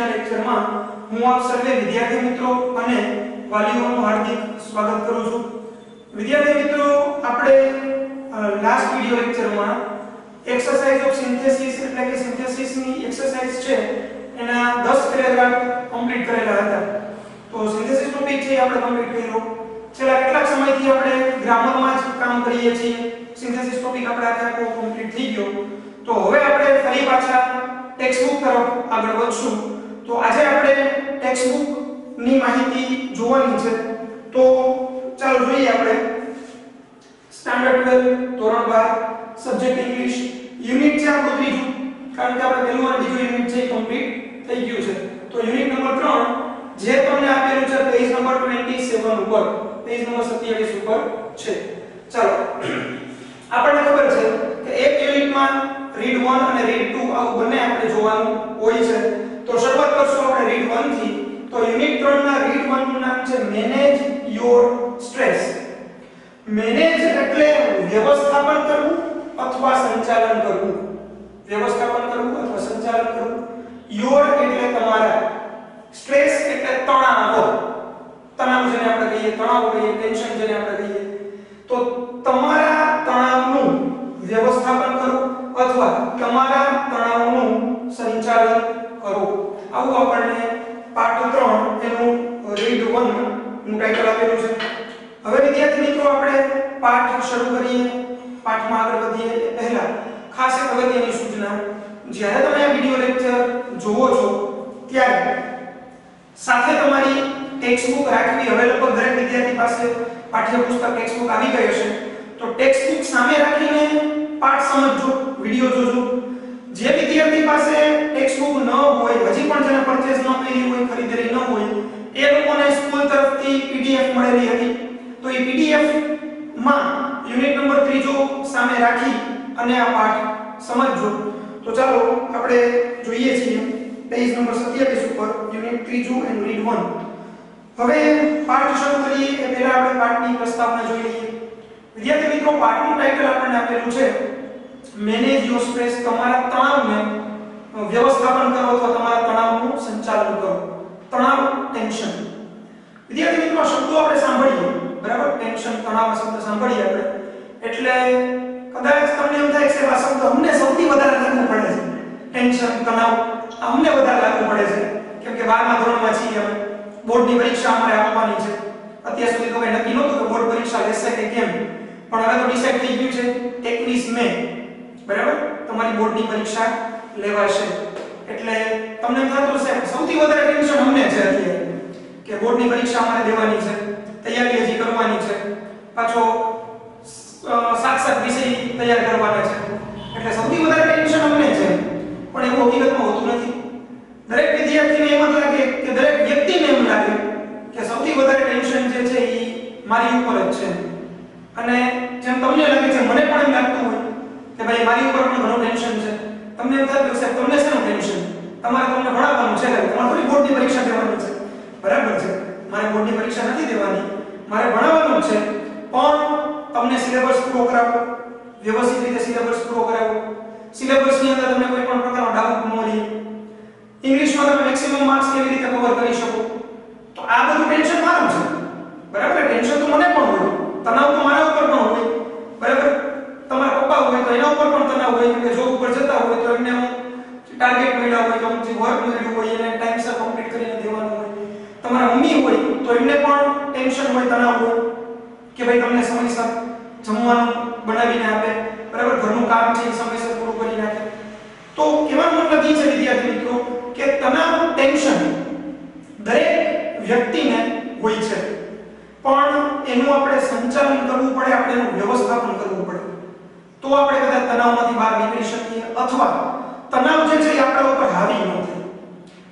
ના લેક્ચરમાં હું આપ સર્વે વિદ્યાર્થી મિત્રો અને વાલીઓનું હાર્દિક સ્વાગત કરું છું। વિદ્યાર્થી મિત્રો, આપણે લાસ્ટ વિડિયો લેક્ચરમાં એક્સરસાઇઝ ઓફ સિન્થેસિસ એટલે કે સિન્થેસિસની એક્સરસાઇઝ છે એના 10 પેરેગ્રાફ કમ્પ્લીટ કરેલા હતા। તો સિન્થેસિસ ટોપિક છે આપણે કમ્પ્લીટ કર્યો। છેલ્લા કેટલાક સમયથી આપણે ગ્રામરમાં જ કામ કરીએ છીએ। સિન્થેસિસ ટોપિક આપણે આખો કમ્પ્લીટ થઈ ગયો। તો હવે આપણે ફરી પાછા ટેક્સ્ટબુક તરફ આગળ વધશું। તો આજે આપણે ટેક્સ્ટબુક ની માહિતી જોવાની છે। તો ચાલો જોઈએ આપણે સ્ટાન્ડર્ડ 12 ધોરણ 12 સબ્જેક્ટ ઇંગ્લિશ યુનિટ છે આપણું ત્રીજું, કારણ કે આપણે પહેલું અને બીજું યુનિટ છે કમ્પ્લીટ થઈ ગયું છે। તો યુનિટ નંબર 3 જે તમને આપેલું છે પેજ નંબર 27 ઉપર, પેજ નંબર 27 ઉપર છે। ચાલો, આપણને ખબર છે કે એક યુનિટમાં રીડ 1 અને રીડ 2 આવું બંને આપણે જોવાનું હોય છે। તો શરૂઆત કરશું આપણે રીડ 1 થી। તો યુનિટ 3 ના રીડ 1 નું નામ છે મેનેજ યોર સ્ટ્રેસ। મેનેજ એટલે વ્યવસ્થાપન કરવું અથવા સંચાલન કરવું। વ્યવસ્થાપન કરવું અથવા સંચાલન કરવું। યોર એટલે તમારા, સ્ટ્રેસ એટલે તણાવ, તણાવ જેને આપણે કહીએ, તણાવ કહીએ, ટેન્શન જેને આપણે કહીએ। તો તમારા તણાવનું વ્યવસ્થાપન કરો અથવા તમારા તણાવનું સંચાલન કરો, આવું આપણને પાઠ 3 એનું રીડ 1 નું ટાઇટલ આપેલું છે। હવે વિદ્યાર્થી મિત્રો, આપણે પાઠ શરૂ કરીએ, પાઠમાં આગળ વધીએ તે પહેલા ખાસ એક અગત્યની સૂચના। જ્યારે તમે આ વિડિયો લેક્ચર જોવો છો ત્યારે સાથે તમારી ટેક્સ્ટબુક રાખવી। હવે લગભગ દરેક વિદ્યાર્થી પાસે પાઠ્યપુસ્તક ટેક્સ્ટબુક આવી ગઈ હશે। તો ટેક્સ્ટબુક સામે રાખીને પાઠ સમજજો, વિડિયો જોજો। જે વિદ્યાર્થી પાસે ટેક્સ્ટબુક ન હોય, હજી પણ જેને પરચેઝ ન કરી હોય, ખરીદેલી ન હોય, એ લોકોને સ્કૂલ તરફથી પીડીએફ મળેલી હતી। તો એ પીડીએફ માં યુનિટ નંબર 3 સામે રાખી અને આ પાઠ સમજજો। તો ચાલો આપણે જોઈએ છીએ પેજ નંબર 27 ઉપર યુનિટ 3 એન્ડ રીડ 1। હવે પાઠ શરૂ કરીએ એ પહેલા આપણે પાઠની પ્રસ્તાવના જોઈ લઈએ। વિદ્યાર્થી મિત્રો, પાઠનું ટાઇટલ આપણને આપેલું છે મેનેજ યોર સ્ટ્રેસ, તમારા તણાવને વ્યવસ્થાપન કરો અથવા તમારા તણાવનું સંચાલન કરો। તણાવ, ટેન્શન। વિદ્યાર્થી મિત્રો, શબ્દો આપણે સાંભળીએ, બરાબર? ટેન્શન, તણાવ શબ્દ સાંભળીએ આપણે એટલે કદાચ તમને એમ થાય કે આ શબ્દ અમને સૌથી વધારે લાગુ પડે છે। ટેન્શન, તણાવ અમને વધારે લાગુ પડે છે કેમ કે 12મા ધોરણમાં છીએ અમે, બોર્ડની પરીક્ષા અમારે આપવાની છે। અત્યાર સુધી તો કઈ નક્કી નહોતું કે બોર્ડ પરીક્ષા લેશે કે કેમ, પણ હવે તો ડિસાઈડ થઈ ગયું છે 21 મે, બરાબર, તમારી બોર્ડની પરીક્ષા લેવાશે। એટલે તમને એમ થતું હશે સૌથી વધારે ટેન્શન અમને છે અત્યારે કે બોર્ડની પરીક્ષા અમારે દેવાની છે, તૈયારી હજી કરવાની છે, પાછો 7 વિષય તૈયાર કરવાના છે, એટલે સૌથી વધારે ટેન્શન અમને છે। પણ એવું હકીકતમાં હોતું નથી। દરેક વિદ્યાર્થીને એમ લાગે કે દરેક વ્યક્તિને એમ લાગે કે સૌથી વધારે ટેન્શન જે છે એ મારી ઉપર જ છે। અને જેમ તમને લાગે છે, મને પણ એમ લાગતું હોય કે ભાઈ મારી ઉપર પણ ઘણું ટેન્શન છે। તમને એમ થતું હશે તમને શેનું ટેન્શન? તમારે તમને ભણાવવાનું છે, તમારે થોડી બોર્ડની પરીક્ષા દેવાની છે, બરાબર છે? મારે બોર્ડની પરીક્ષા નથી દેવાની, મારે ભણાવવાનું છે, પણ તમને સિલેબસ પૂરો કરાવો, વ્યવસ્થિત રીતે સિલેબસ પૂરો કરાવો। સિલેબસની અંદર તમને કોઈ પણ પ્રકારનો ડાઉટ ન રહે, ઇંગ્લિશમાં તમે મેક્સિમમ માર્ક્સ કેવી રીતે કવર કરી શકો। તો આ બધું ટેન્શન મારું છે, બરાબર? ટેન્શન તો મને પણ હોય, તણાવ તો મારા ઉપર પણ હોય, બરાબર? તમારા પપ્પા હોય તો એના ઉપર પણ તણાવ હોય કે જોબ ઉપર જતા હોય તો એમને ટાર્ગેટ મળ્યા હોય તો જે વર્ક મળ્યું હોય એને ટાઈમસર કમ્પ્લીટ કરીને દેવાનું હોય। તમારા મમ્મી હોય તો એમને પણ ટેન્શન હોય, તણાવ હોય કે ભાઈ તમને સમયસર જમવાનું બનાવીને આપે, બરાબર? ઘરનું કામ છે એ સમયસર પૂરું કરી નાખે। તો કહેવાનો મતલબ એ છે વિદ્યાર્થી મિત્રો કે તણાવ, ટેન્શન દરેક વ્યક્તિને હોય છે, પણ એનું આપણે સંચાલન કરવું પડે, આપણે એનું વ્યવસ્થાપન કરવું પડે, તો આપણે કદાચ તણાવમાંથી બહાર નીકળી શકીએ અથવા તણાવ જે છે એ આપણા ઉપર હાવી ન થાય।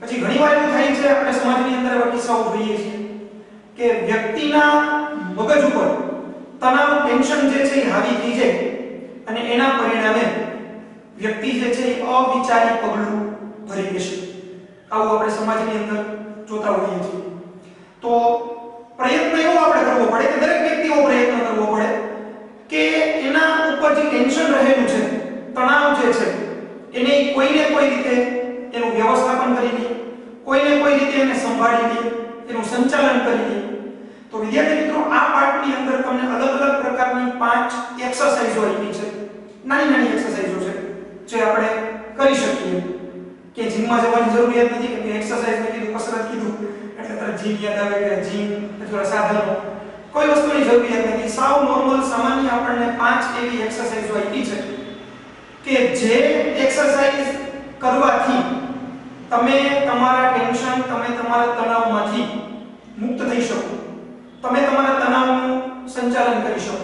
પછી ઘણીવાર એવું થાય છે, આપણે સમાજની અંદર એવા કિસ્સાઓ જોઈએ છીએ કે વ્યક્તિના મગજ ઉપર તણાવ, ટેન્શન જે છે એ હાવી થઈ જાય અને એના પરિણામે વ્યક્તિ જે છે એ અવિચારી પગલું ભરી લેશે। આવું આપણે સમાજની અંદર જોતા હોઈએ છીએ। તો પ્રયત્ન એવો આપણે કરવો પડે કે દરેક વ્યક્તિઓ પ્રયત્ન કરવો પડે કે એના ઉપર જે ટેન્શન રહેલું છે, તણાવ જે છે એને કોઈને કોઈ રીતે એનું વ્યવસ્થાપન કરીને કોઈને કોઈ રીતે એને સંભાળી લે, એનું સંચાલન કરી લે. તો વિદ્યાર્થી મિત્રો આ પાઠની અંદર તમને અલગ અલગ પ્રકારની 5 એક્સરસાઇઝો આપી છે. નાની નાની એક્સરસાઇઝો છે જે આપણે કરી શકીએ. કે જીમમાં જવાની જરૂરિયાત નથી કે એક્સરસાઇઝ ને કીધું, કસરત કીધું એટલે તરત જીમ યાદ આવે કે જીમ અથવા સાધનો, કોઈ વસ્તુની જરૂરિયાત નથી. સાવ નોર્મલ સામાન્ય આપણને 5 એવી એક્સરસાઇઝો આપી છે કે જે એક્સરસાઇઝ કરવાથી તમે તમારા ટેન્શન, તમે તમારા તણાવમાંથી મુક્ત થઈ શકો, તમે તમારા તણાવનું સંચાલન કરી શકો.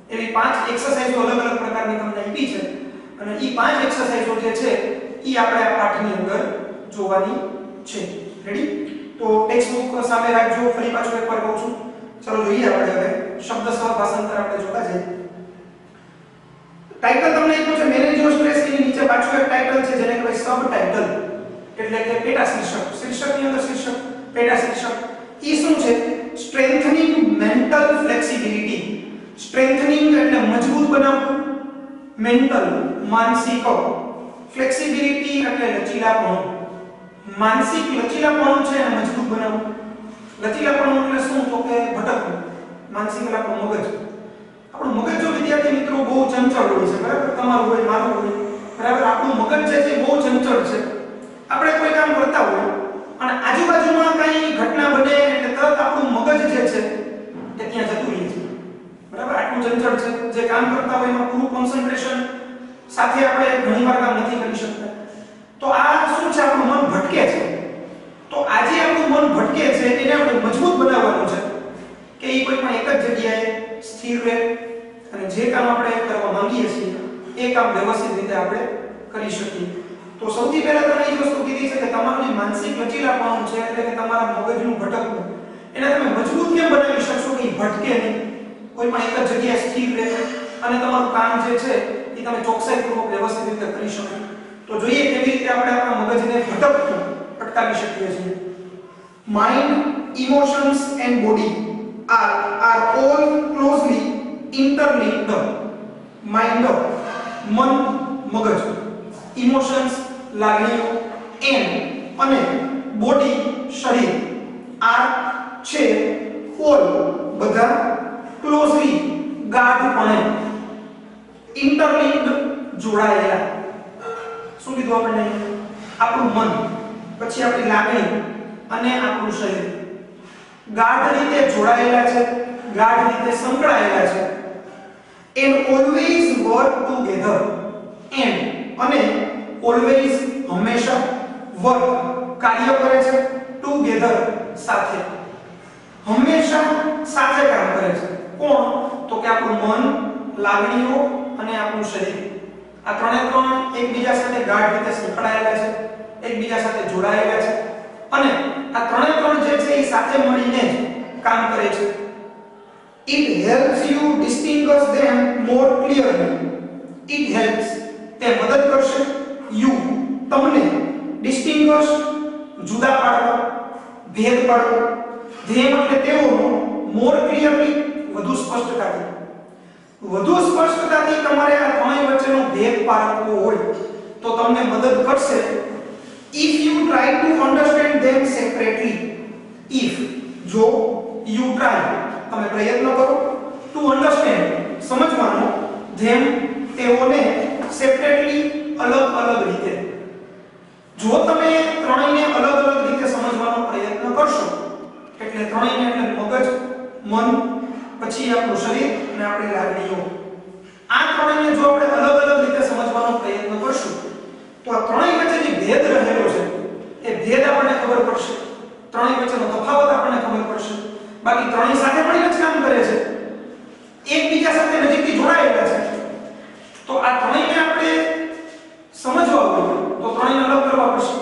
એવી 5 એક્સરસાઇઝો અલગ અલગ પ્રકારની તમને આપી છે અને એ 5 એક્સરસાઇઝો જે છે એ આપણે આ પાઠની અંદર જોવાની છે. રેડી? તો ટેક્સ્ટ બુક સામે રાખજો. ફરી પાછું એકવાર કહું છું. ચલો જોઈએ આપણે હવે શબ્દ સહ ભાષાંતર આપણે જોતા જઈએ. ટાઇટલ તમને આપ્યું છે મેનેજ યોર સ્ટ્રેસ. એની નીચે પાછું એક ટાઇટલ છે જેને કહેવાય સબ ટાઇટલ, એટલે કે પેટા શીર્ષક. શીર્ષકની અંદર શીર્ષક, પેટા શીર્ષક. ઈ શું છે? Strengthening mental flexibility. સ્ટ્રેન્થનિંગ એટલે મજબૂત બનાવવું, મેન્ટલ માનસિક, ફ્લેક્સિબિલિટી એટલે લચીલાપણું. માનસિક લચીલાપણું છે અને મજબૂત બનાવવું. લચીલાપણું એટલે શું? તો કે ભટકવું. માનસિક એટલે આપણું મગજ. આપણું મગજ જો વિદ્યાર્થી મિત્રો બહુ ચંચળ હોય છે, બરાબર? તમારું હોય, મારું હોય, બરાબર? આપણું મગજ જે છે બહુ ચંચળ છે. આપણે કોઈ કામ કરતા હોય અને આજુબાજુમાં કઈ ઘટના બને એટલે તરત આપણું મગજ જે છે એ ત્યાં જતું રહે છે, બરાબર? આટલું ચંચળ છે. જે કામ કરતા હોય એમાં પૂરું કોન્સન્ટ્રેશન સાથે આપણે ઘણીવાર કામ નથી કરી શકતા. તો આ શું છે? આપણું મન ભટકે છે. તો આજે આપણું મન ભટકે છે એને આપણે મજબૂત બનાવવાનું છે કે એ કોઈ પણ એક જ જગ્યાએ સ્થિર રહે અને જે કામ આપણે કરવા માંગીએ છીએ એ કામ વ્યવસ્થિત રીતે આપણે કરી શકીએ. તો સૌથી પહેલા તમે એ વસ્તુ કીધી છે કે તમારું જે માનસિક લચીલાપણું છે એટલે કે તમારા મગજનું ભટકવું, એને તમે મજબૂત કેમ બનાવી શકશો કે એ ભટકે નહીં, કોઈ પણ એક જ જગ્યાએ સ્થિર રહે અને તમારું કામ જે છે એ તમે ચોકસાઈપૂર્વક વ્યવસ્થિત રીતે કરી શકો. તો જોઈએ કેવી રીતે આપણે આપણા મગજને ભટકતું અટકાવી શકીએ છીએ. Mind, emotions and body are all closely interlinked. Mind મન, મગજ, ઇમોશન્સ લાગણીઓ, એન્ડ અને બોડી શરીર, આર છે ઓલ બધા, ક્લોઝલી ગાઢપણે, ઇન્ટરલિંક્ડ જોડાયેલા. શું કીધું આપણને? આપણું મન, પછી આપણી લાગણી અને આપણું શરીર ગાઢ રીતે જોડાયેલા છે, ગાઢ રીતે સંકળાયેલા છે. And always work together. And અને ઓલવેઝ હંમેશા, વર્ક કાર્ય કરે છે, ટુગેધર સાથે, હંમેશા સાથે કામ કરે છે. કોણ? તો કે આપણું મન, લાગણીઓ અને આપણું શરીર. આ ત્રણે ત્રણ એકબીજા સાથે ગાઢ રીતે સંકળાયેલા છે, એકબીજા સાથે જોડાયેલા છે અને આ ત્રણે ત્રણ જે છે એ સાથે મળીને જ કામ કરે છે. It helps you distinguish them more clearly. It helps તે મદદ કરશે you તમને distinguish જુદા પાડવા, ભેદ પાડવો, them એટલે તેઓનો, more clearly વધુ સ્પષ્ટતાથી. વધુ સ્પષ્ટતાથી તમારે આ ત્રણેય વચ્ચેનો ભેદ પારખવો હોય તો તમને મદદ કરશે if you try to understand them separately. if જો you try તમે પ્રયત્ન કરો to understand સમજવાનો them તેઓને separately અલગ અલગ રીતે. જો તમે ત્રણેયને અલગ અલગ રીતે સમજવાનો પ્રયત્ન કરશો એટલે ત્રણેયને એટલે મગજ, મન, પછી આપણું શરીર અને આપણી લાગણીઓ, આ ત્રણેયને જો આપણે અલગ અલગ રીતે સમજવાનો પ્રયત્ન કરશું તો આ ત્રણેય વચ્ચે જે ભેદ રહેલો છે એ ભેદ આપણને ખબર પડશે, ત્રણેય વચ્ચેનો તફાવત આપણને ખબર પડશે. બાકી ત્રણેય સાથે મળીને જ કામ કરે છે, એકબીજા સાથે નજીકથી જોડાયેલા છે. તો આ ત્રણેયને આપણે સમજવા હોય તો ત્રણેયને અલગ કરવા પડશે.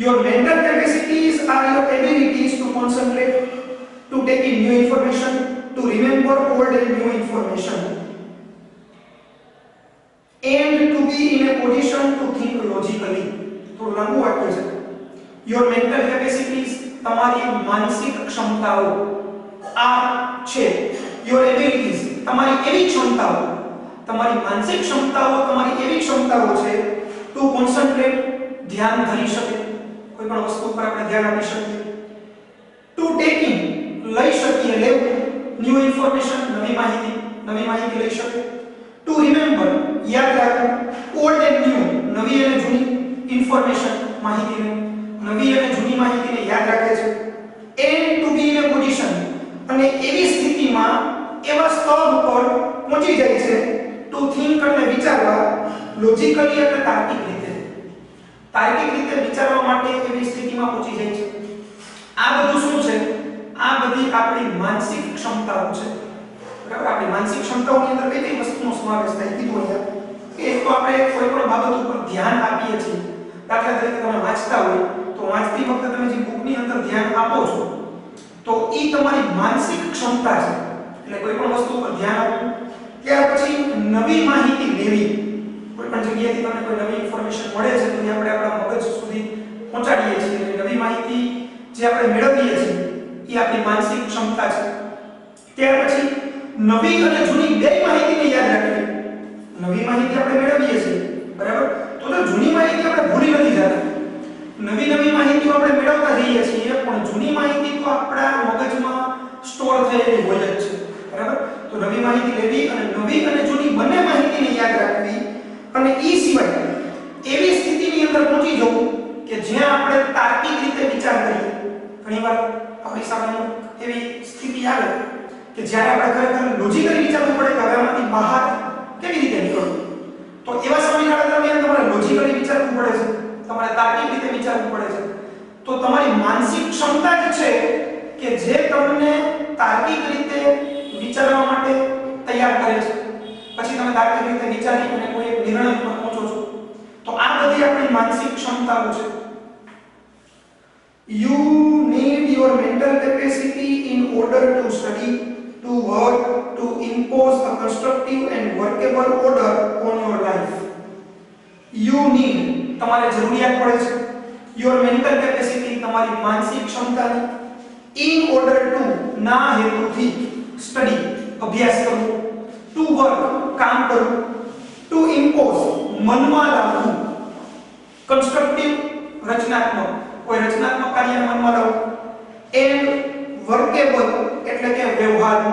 Your mental capacities are your abilities to concentrate, to take in new information, to remember old and new information, and to be in a position to think logically. તો લાંબુ વાક્ય છે. Your mental capacities તમારી માનસિક ક્ષમતાઓ, આ છે your abilities તમારી એવી ક્ષમતાઓ, તમારી માનસિક ક્ષમતાઓ તમારી એવી ક્ષમતાઓ છે to concentrate ધ્યાન ધરી શકે. કોઈ કોઈ પણ વસ્તુ પર આપણે ધ્યાન આપી શકીએ. ટુ ટેક ઇન લઈ શકીએ, લેવું, ન્યુ ઇન્ફોર્મેશન નવી માહિતી લઈ શકીએ. ટુ રિમેમ્બર યાદ રાખવું, ઓલ્ડ એન્ડ ન્યુ નવી અને જૂની ઇન્ફોર્મેશન માહિતીને, નવી અને જૂની માહિતીને યાદ રાખે છે. And to be in a position અને એવી સ્થિતિમાં એવા સ્તર ઉપર પહોંચી જાય છે ટુ થિંક એટલે વિચારવા, લોજિકલી એટલે તાર્કિક રીતે વિચારવા માટે એવી સ્થિતિમાં પહોંચી જાય છે. આ બધું શું છે? આ બધી આપણી માનસિક ક્ષમતાઓ છે. બરાબર, આપણી માનસિક ક્ષમતાઓની અંદર કઈ કઈ વસ્તુનો સમાવેશ થાય કીધું અહીંયા કે એક તો આપણે કોઈ પણ બાબત ઉપર ધ્યાન આપીએ છીએ. દાખલા તરીકે તમે વાંચતા હોય તો વાંચતી વખતે તમે જે બુકની અંદર ધ્યાન આપો છો તો એ તમારી માનસિક ક્ષમતા છે. એટલે કોઈ પણ વસ્તુ પર ધ્યાન આપવું. ત્યાર પછી નવી માહિતી લેવી, કોઈ પણ જગ્યાએથી તમને કોઈ નવી ઇન્ફોર્મેશન મળે છે તો એ આપણે આપણા મગજ સુધી પહોંચાડીએ છીએ. નવી માહિતી જે આપણે મેળવીએ છીએ એ આપણી માનસિક ક્ષમતા છે. ત્યાર પછી નવી અને જૂની બે માહિતીને યાદ રાખવી. નવી માહિતી આપણે મેળવીએ છીએ, બરાબર, તો જૂની માહિતી આપણે ભૂલી નથી જતા. નવી માહિતીઓ આપણે મેળવતા જઈએ છીએ પણ જૂની માહિતી તો આપણા મગજમાં સ્ટોર થયેલી હોય જ છે, બરાબર. તો નવી માહિતી લેવી અને નવી અને જૂની બંને માહિતીને યાદ રાખવી. અને એ સિવાય એવી સ્થિતિની અંદર પહોંચી જવું કે જ્યાં આપણે તાર્કિક રીતે વિચાર કરીએ. ઘણીવાર આપણી સામે એવી સ્થિતિ આવે કે જ્યારે આપણે ખરેખર લોજિકલી વિચારવું પડે કે હવે આમાંથી બહાર કેવી રીતે નીકળવું. તો એવા સમયગાળા દરમિયાન તમારે લોજિકલી વિચારવું પડે છે, તમારે તાર્કિક રીતે વિચારવું પડે છે. તો તમારી માનસિક ક્ષમતા જ છે કે જે તમને તાર્કિક રીતે વિચારવા માટે તૈયાર કરે છે. પછી તમે તાર્કિક રીતે વિચારી અને કોઈ એક નિર્ણય પર પહોંચો છો. તો આ બધી આપણી માનસિક ક્ષમતાઓ છે. You need your mental capacity in order to study, to work, to impose a constructive and workable order on your life. You need, તમારે જરૂરિયાત પડે છે, your mental capacity, તમારી માનસિક ક્ષમતાની, in order to, ના હેતુથી, study, અભ્યાસ કરવો, to work, કામ કરવું, to impose, મનમાં લાવવું, constructive, રચનાત્મક, કોઈ રચનાત્મક કાર્યને મનમાં લાવવું, and workable એટલે કે વ્યવહારુ,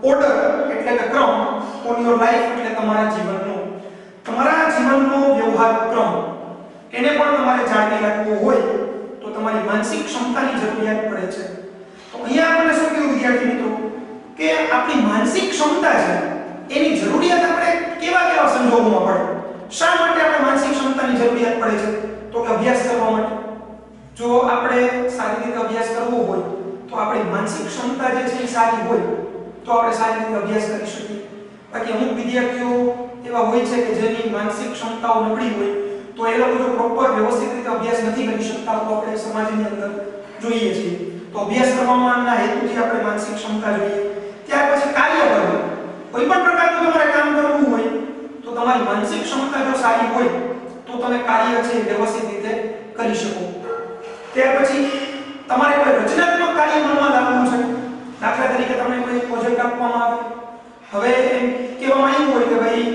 order એટલે કે ક્રમ, on your life એટલે તમારા જીવનનો વ્યવહાર ક્રમ એને પણ તમારે જાળવી રાખવો હોય તો તમારી માનસિક ક્ષમતાની જરૂરિયાત પડે છે. તો અહીંયા આપણે શું કીધું વિદ્યાર્થી મિત્રો કે આપણી માનસિક ક્ષમતા છે એની જરૂરિયાત આપણે કેવા સંજોગોમાં પડે. શા માટે આપણે માનસિક ક્ષમતાની જરૂરિયાત પડે છે? તો કે અભ્યાસ કરવા માટે. જો આપણે સારી રીતે અભ્યાસ કરવો હોય તો આપણી માનસિક ક્ષમતા જે છે એ સારી હોય તો આપણે સારી રીતે અભ્યાસ કરી શકીએ. બાકી અમુક વિદ્યાર્થીઓ એવા હોય છે કે જેની માનસિક ક્ષમતાઓ નબળી હોય તો એ લોકો જો પ્રોપર વ્યવસ્થિત રીતે અભ્યાસ નથી કરી શકતા તો આપણે સમાજની અંદર જોઈએ છીએ. તો અભ્યાસ કરવાના હેતુથી આપણે માનસિક ક્ષમતા જોઈએ. ત્યાર પછી કાર્ય કરવું, કોઈ પણ પ્રકારનું તમારે કામ કરવું હોય તો તમારી માનસિક ક્ષમતા જો સારી હોય તો તમે કાર્ય છે વ્યવસ્થિત રીતે કરી શકો. ત્યાર પછી તમારે કોઈ રચનાત્મક કાર્ય મનમાં લાવવું છે. દાખલા તરીકે તમને કોઈ પ્રોજેક્ટ આપવામાં આવે, હવે એમ કહેવામાં આવ્યું હોય કે ભાઈ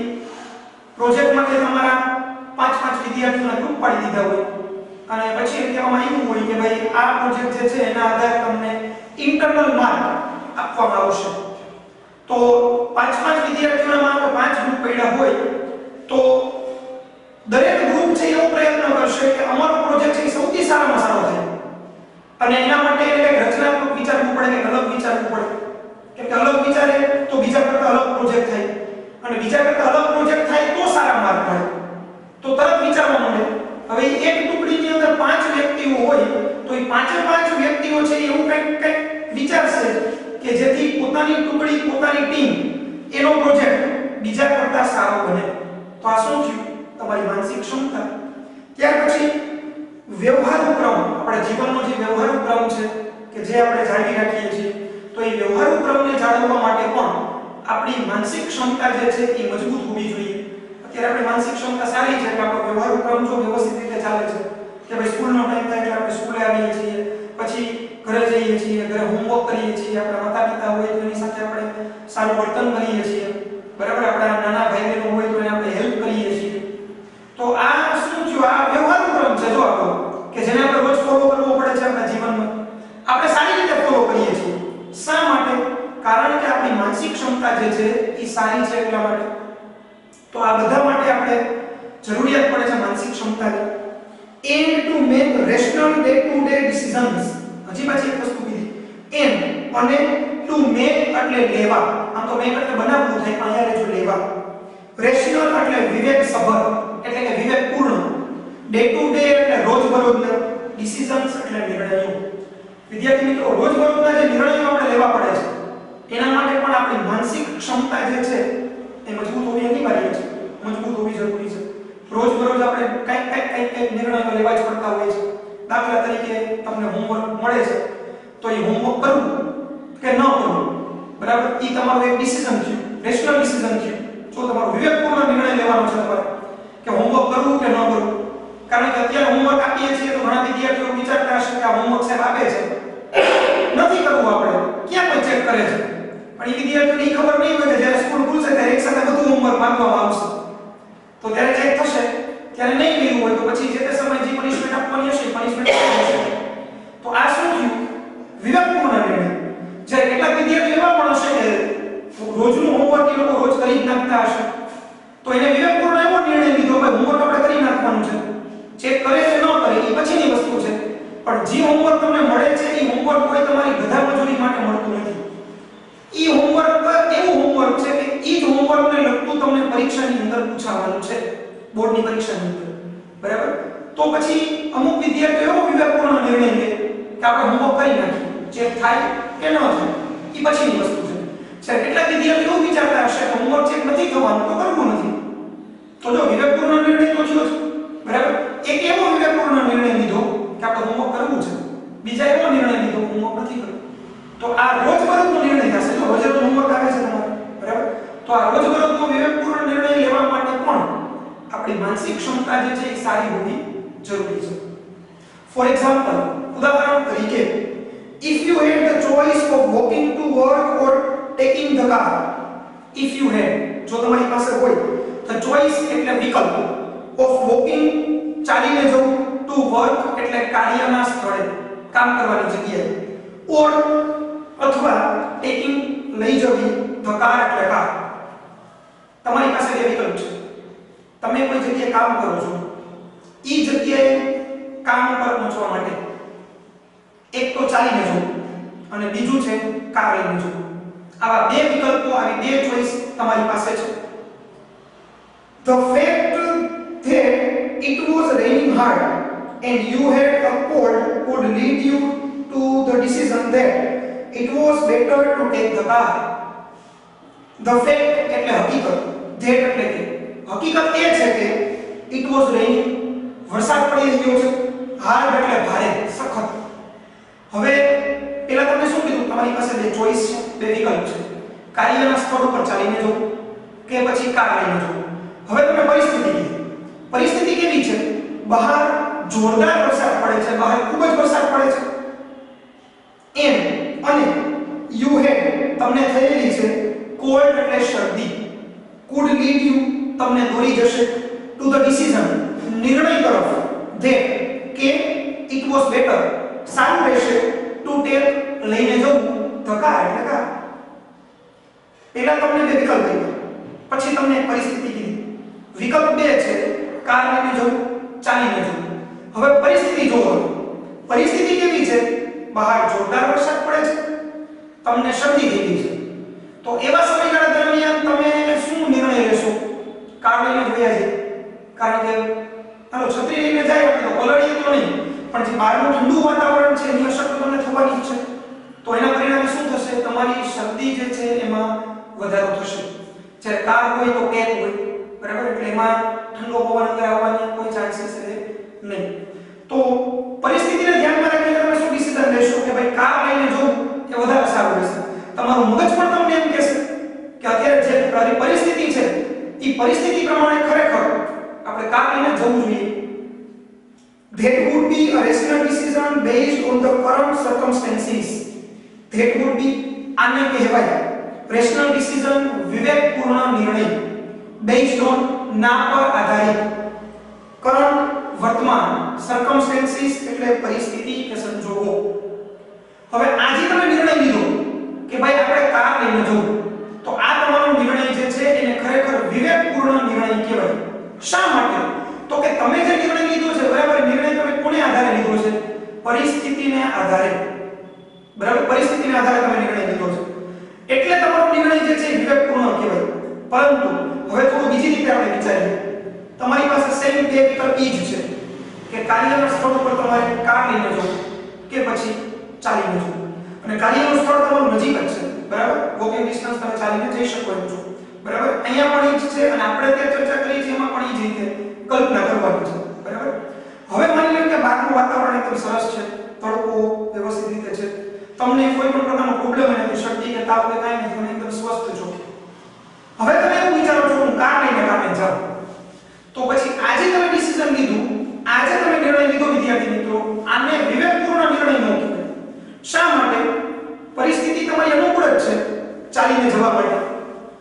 પ્રોજેક્ટ માટે તમારા 5 વિદ્યાર્થીઓના ગ્રુપ પાડી દીધા હોય અને પછી એમ કહેવામાં આવ્યું હોય કે ભાઈ આ પ્રોજેક્ટ જે છે એના આધારે તમને ઇન્ટરનલ માર્ક આપવામાં આવશે. તો 5 વિદ્યાર્થીઓના માર્ક 5 ગ્રુપ પડ્યા હોય તો દરેક ગ્રુપ છે એવો પ્રયત્ન કરશે કે અમારો પ્રોજેક્ટ છે સૌથી સારામાં સારો થાય અને એના માટે એટલે રચનાત્મક વિચારવું પડે કે અલગ વિચારવું પડે. કેમ કે અલગ વિચારે તો બીજા કરતા અલગ પ્રોજેક્ટ થાય અને બીજા કરતા અલગ પ્રોજેક્ટ થાય તો સારા માર્ક મળે. તો તરત વિચારવા માંડે. હવે એક ટુકડીની અંદર 5 વ્યક્તિઓ હોય તો એ 5 વ્યક્તિઓ છે એવું કંઈક વિચારશે કે જેથી પોતાની ટુકડી, પોતાની ટીમ, એનો પ્રોજેક્ટ બીજા કરતા સારો બને. તો આ શું થયું? તમારી માનસિક ક્ષમતા. ત્યાર પછી વ્યવહારુ ક્રમ, આપણા જીવનનો જે વ્યવહારુ ક્રમ છે કે જે આપણે જાળવી રાખીએ છીએ તો એ વ્યવહારુ ક્રમને જાળવવા માટે પણ આપણી માનસિક ક્ષમતા જે છે એ મજબૂત હોવી જોઈએ. અત્યારે આપણી માનસિક ક્ષમતા સારી છે કે આપણો વ્યવહારુ ક્રમ જો વ્યવસ્થિત રીતે ચાલે છે કે ભાઈ સ્કૂલનો ટાઈમ થાય એટલે આપણે સ્કૂલે આવીએ છીએ, પછી ઘરે જઈએ છીએ, ઘરે હોમવર્ક કરીએ છીએ, આપણા માતા-પિતા હોય તો એની સાથે આપણે સારું વર્તન કરીએ છીએ, બરાબર, આપણા નાના ભાઈ બહેનો હોય તો એને આપણે હેલ્પ કરીએ છીએ. તો આ શું થયું? આ વ્યવહારુ ક્રમ છે જો આપણો કે જેને આપણે રોજ ફોલો સારી છે એટલા માટે. તો આ બધા માટે આપણે જરૂરિયાત પડે છે માનસિક ક્ષમતાની. and to make rational day to day decisions. હજી પાછી એક વસ્તુ કીધી and અને to make એટલે લેવા. આમ તો make એટલે બનાવવું થાય પણ અહીંયા જો લેવા. rational એટલે વિવેકસભર એટલે કે વિવેકપૂર્ણ. day to day એટલે રોજબરોજના. decisions એટલે નિર્ણયો. વિદ્યાર્થી મિત્રો રોજબરોજના જે નિર્ણયો આપણે લેવા પડે છે એના માટે પણ આપણી માનસિક ક્ષમતા જે છે એ મજબૂત હોવી અનિવાર્ય છે, મજબૂત હોવી જરૂરી છે. રોજબરોજ આપણે કઈક નિર્ણયો લેવા જ પડતા હોય છે. દાખલા તરીકે તમને હોમવર્ક મળે છે તો એ હોમવર્ક કરવું કે ન કરવું, બરાબર, એ તમારું એક ડિસિઝન છે, રેશનલ ડિસિઝન છે. જો તમારો વિવેકપૂર્ણ નિર્ણય લેવાનો છે તમારે કે હોમવર્ક કરવું કે ન કરવું. કારણ કે અત્યારે હોમવર્ક આપીએ છીએ તો ઘણા વિદ્યાર્થીઓ વિચારતા હશે કે આ હોમવર્ક સાહેબ આપે છે નથી કરવું, આપણે ક્યાં કોઈ ચેક કરે છે. પણ એ વિદ્યાર્થીઓને ખબર નહીં હોય કે જ્યારે સ્કૂલ ખુલશે ત્યારે એક સાથે બધું હોમવર્ક માંગવામાં આવશે તો ત્યારે ચેક થશે, ત્યારે નહીં કર્યું હોય તો પછી જે તે સમય જે પનિશમેન્ટ આપવાની હશે પનિશમેન્ટ આપશે. તો આ શું થયું? વિવેકપૂર્ણ નિર્ણય. જ્યારે કેટલાક વિદ્યાર્થીઓ એવા પણ હશે કે રોજનું હોમવર્ક એ લોકો રોજ કરી જ નાખતા હશે તો એને વિવેકપૂર્ણ એવો નિર્ણય લીધો કે હોમવર્ક આપણે કરી નાખવાનું છે. ચેક કરે કે ન કરે એ પછીની વસ્તુ છે, પણ જે હોમવર્ક તમને મળે છે એ હોમવર્ક કોઈ તમારી ગધા મજૂરી માટે મળતું નથી. એ હોમવર્ક એવું હોમવર્ક છે કે એ જ હોમવર્કને લગતું તમને પરીક્ષાની અંદર પૂછાવાનું છે, બોર્ડની પરીક્ષાની અંદર, બરાબર. તો પછી અમુક વિદ્યાર્થીઓ એવો વિવેકપૂર્ણ નિર્ણય લે કે આપણે હોમવર્ક કરી નાખીએ, ચેક થાય કે ન થાય એ પછીની વસ્તુ છે. સર કેટલાક વિદ્યાર્થીઓ એવું વિચારતા હશે કે હોમવર્ક ચેક નથી થવાનું તો કરવું નથી. તો જો વિવેકપૂર્ણ નિર્ણય તો થયો છે, બરાબર. એક એવો વિવેકપૂર્ણ નિર્ણય લીધો કે આપણે હોમવર્ક કરવું છે, બીજા એવો નિર્ણય લીધો હોમવર્ક નથી કરવું. તો આ રોજબરોજનો નિર્ણય થશે. જો રોજ હોમવર્ક આવે છે તમારે, બરાબર, તો આ રોજબરોજનો વિવેકપૂર્ણ નિર્ણય લેવા માટે પણ આપણી માનસિક ક્ષમતા જે છે એ સારી હોવી જરૂરી છે. ફોર એક્ઝામ્પલ, ઉદાહરણ તરીકે, if you had the choice of walking to work or taking the car, if you had, જો તમારી પાસે હોય the choice એટલે વિકલ્પ, of walking ચાલીને જવું, to work એટલે કાર્યના સ્થળે કામ કરવાની જગ્યાએ, or અથવા ટેકિંગ લઈ જવી, the car એટલે કાર. તમારી પાસે બે વિકલ્પ છે. તમે કોઈ જગ્યાએ કામ કરો છો, ઈ જગ્યાએ કામ પર પહોંચવા માટે એક તો ચાલીને જવું અને બીજું છે કાર લઈને જવું. આવા બે વિકલ્પો, આવી બે ચોઈસ તમારી પાસે છે. The fact that it was raining hard and you had a cold would lead you to the decision that it was better to take the car. The fact એટલે હકીકત, that એટલે કે હકીકત એ છે કે it was raining, વરસાદ પડી રહ્યો છે, hard એટલે ભારે, સખત. હવે પેલા તમને શું કીધું? તમારી પાસે બે ચોઈસ છે, બે વિકલ્પ છે. કાર્યના સ્થળ ઉપર ચાલીને જવું કે પછી કાર લઈને જવું. હવે તમે પરિસ્થિતિ કીધી. પરિસ્થિતિ કેવી છે? બહાર જોરદાર વરસાદ પડે છે, બહાર ખૂબ જ વરસાદ પડે છે. અને you had તમને થયેલી છે cold એટલે શરદી, could lead you તમને દોરી જશે to the decision નિર્ણય તરફ, that કે it was better સારું રહેશે to take લઈને જવું, the car એટલે કાર. પહેલા તમને બે વિકલ્પ આપ્યા, પછી તમને પરિસ્થિતિ કીધી. વિકલ્પ બે છે, કાર લઈને જવું, ચાલીને જવું. હવે પરિસ્થિતિ જોવો. પરિસ્થિતિ કેવી છે? બહાર જોરદાર વરસાદ પડે છે, તમને શરદી થઈ ગઈ છે. તો એવા સમયગાળા દરમિયાન તમે શું નિર્ણય લેશો? કાર લઈને જોયા છે, કારણ કે હાલો છત્રી લઈને જાય તો પલળીએ તો નહીં, પણ જે બહારનું ઠંડુ વાતાવરણ છે એની અસર તો તમને થવાની જ છે. તો એના પરિણામે શું થશે? તમારી શરદી જે છે એમાં વધારો થશે. જ્યારે કાર હોય તો પેક હોય, બરાબર, એટલે એમાં ઠંડો પવન અંદર આવવાની કોઈ ચાન્સીસ રહે નહીં. તો પરિસ્થિતિને ધ્યાનમાં રાખીને તમે શું ડિસિઝન લેશો કે ભાઈ કાર લઈને જવું એ વધારે સારું રહેશે. તમારું મગજ પણ તમને એમ કહેશે કે અત્યારે જે પરિસ્થિતિ છે એ પરિસ્થિતિ પ્રમાણે ખરેખર આપણે કાર લઈને જવું જોઈએ. That would be a rational decision based on the current circumstances. That would be આને કહેવાય રેશનલ ડિસિઝન, વિવેકપૂર્ણ નિર્ણય, બેઝડ ઓન ના પર આધારિત, કરંટ વર્તમાન, સર્કમસ્ટેન્સીસ એટલે પરિસ્થિતિ કે સંજોગો. હવે આજે તમે નિર્ણય લીધો કે ભાઈ આપણે કાર લઈને જવું, તો આ તમારો નિર્ણય જે શા માટે? તો કે તમે જે નિર્ણય લીધો છે, બરાબર, નિર્ણય તમે કોને આધારે લીધો છે? પરિસ્થિતિને આધારે, બરાબર, પરિસ્થિતિને આધારે તમે નિર્ણય લીધો છે, એટલે તમારો નિર્ણય જે છે વિવેકપૂર્ણ કહેવાય. પરંતુ હવે થોડું બીજી રીતે આપણે વિચારીએ. તમારી પાસે સેમ બે વિકલ્પ ઈ જ છે કે કાર્યના સ્થળ ઉપર તમારે કાર લઈને જવું કે પછી ચાલીને જવું. અને કાર્યનું સ્થળ તમારું નજીક જ છે, બરાબર, વોકિંગ ડિસ્ટન્સ તમે ચાલીને જઈ શકો એમ છો, બરાબર. અહીંયા પણ ઈ જ છે અને આપણે ત્યાં ચર્ચા કરી છે એમાં પણ ઈ જ રીતે કલ્પના કરવાની છે, બરાબર. હવે માની લો કે બહારનું વાતાવરણ એકદમ સરસ છે, તડકો વ્યવસ્થિત રીતે છે, તમને કોઈ પણ પ્રકારનો પ્રોબ્લેમ નથી, શરદી કે તાવ કે કાંઈ નથી, તમે એકદમ સ્વસ્થ છો. હવે તમે એવું વિચારો છો હું કાર લઈને કામે જાઉં, તો પછી આજે તમે ડિસિઝન લીધું, આજે તમે નિર્ણય લીધો વિદ્યાર્થી મિત્રો, આને વિવેકપૂર્ણ નિર્ણય ન કહેવાય. શા માટે? પરિસ્થિતિ તમારી અનુકૂળ જ છે ચાલીને જવા માટે,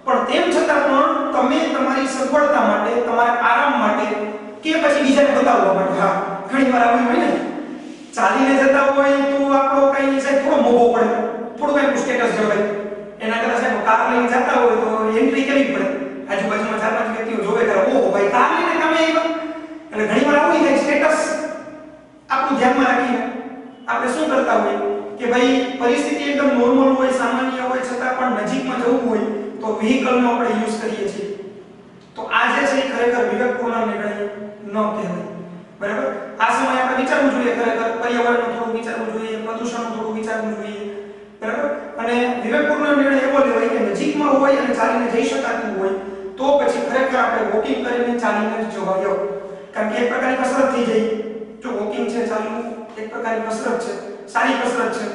પણ તેમ છતાં પણ તમે તમારી સગવડતા માટે, તમારા આરામ માટે કે પછી બીજાને બતાવવા માટે, હા ઘણી વાર આવું હોય ને, ચાલીને જતા હોય તો આપણો કઈ સાહેબ થોડો મોભો પડે, થોડું કઈ સ્ટેટસ જળવાય. એના કરતા સાહેબ કાર લઈને જતા હોય તો એન્ટ્રી કરવી પડે, આજુબાજુમાં ચાર પાંચ વ્યક્તિઓ જોવે કરે, ઓહો ભાઈ કાર લઈને કામે આવ્યા. એટલે ઘણી વાર આવું થાય સ્ટેટસ આપણું ધ્યાનમાં રાખીને આપણે શું કરતા હોય કે ભાઈ પરિસ્થિતિ એકદમ નોર્મલ હોય, સામાન્ય હોય, છતાં પણ નજીકમાં જવું હોય તો વ્હીકલનો આપણે યુઝ કરીએ છીએ. તો આ જે છે એ ખરેખર વિવેકપૂર્ણ નિર્ણય ન કહેવાય, બરાબર. આ સમયે આપણે વિચારવું જોઈએ, ખરેખર પર્યાવરણનું થોડું વિચારવું જોઈએ, પ્રદૂષણનું થોડું વિચારવું જોઈએ, બરાબર. અને વિવેકપૂર્ણ નિર્ણય એવો લેવાય કે નજીકમાં હોય અને ચાલીને જઈ શકાતું હોય તો પછી ખરેખર આપણે વોકિંગ કરીને ચાલીને જ જવાય, કારણ કે એક પ્રકારની કસરત થઈ જાય. જો વોકિંગ છે, ચાલવું એક પ્રકારની કસરત છે, સારી કસરત છે.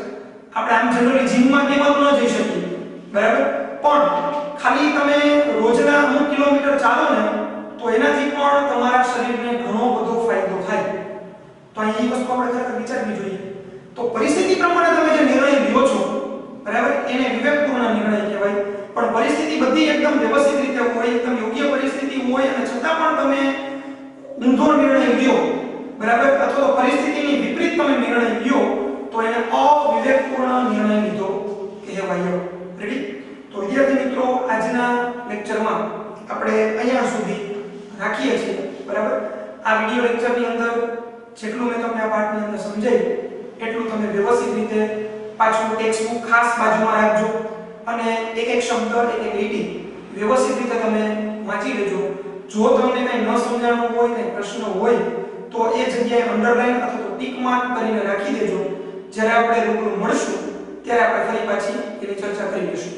આપણે આમ જનરલી જીમમાં કેમાં ન જઈ શકીએ, બરાબર, પણ ખાલી તમે રોજના અમુક કિલોમીટર ચાલો ને તો એનાથી પણ તમારા શરીરને ઘણો બધો ફાયદો થાય. તો અહીં એ વસ્તુ આપણે ખરેખર વિચારવી જોઈએ. તો પરિસ્થિતિ પ્રમાણે તમે જે નિર્ણય લ્યો છો, બરાબર, એને વિવેકપૂર્ણ નિર્ણય કહેવાય. પણ પરિસ્થિતિ બધી એકદમ વ્યવસ્થિત રીતે હોય, એકદમ યોગ્ય પરિસ્થિતિ હોય અને છતાં પણ તમે ઊંધો નિર્ણય લ્યો, બરાબર, અથવા તો પરિસ્થિતિની વિપરીત તમે નિર્ણય લ્યો તો એને અવિવેકપૂર્ણ નિર્ણય લીધો કહેવાય. રેડી? તો વિદ્યાર્થી મિત્રો, આજના લેક્ચરમાં આપણે અહીંયા સુધી રાખીએ છીએ, બરાબર. આ વિડિયો લેક્ચરની અંદર જેટલું મેં તમને આ પાઠની અંદર સમજાવ્યું એટલું તમે વ્યવસ્થિત રીતે પાછું ટેક્સ્ટ બુક ખાસ બાજુમાં રાખજો અને એક એક શબ્દ, એક એક લીટી વ્યવસ્થિત રીતે તમે વાંચી લેજો. જો તમને કંઈ ન સમજાણું હોય, કંઈ પ્રશ્ન હોય તો એ જગ્યાએ અંડરલાઈન અથવા તો ટીક માર્ક કરીને રાખી દેજો. જ્યારે આપણે રૂબરૂ મળશું ત્યારે આપણે ફરી પાછી એની ચર્ચા કરી લઈશું.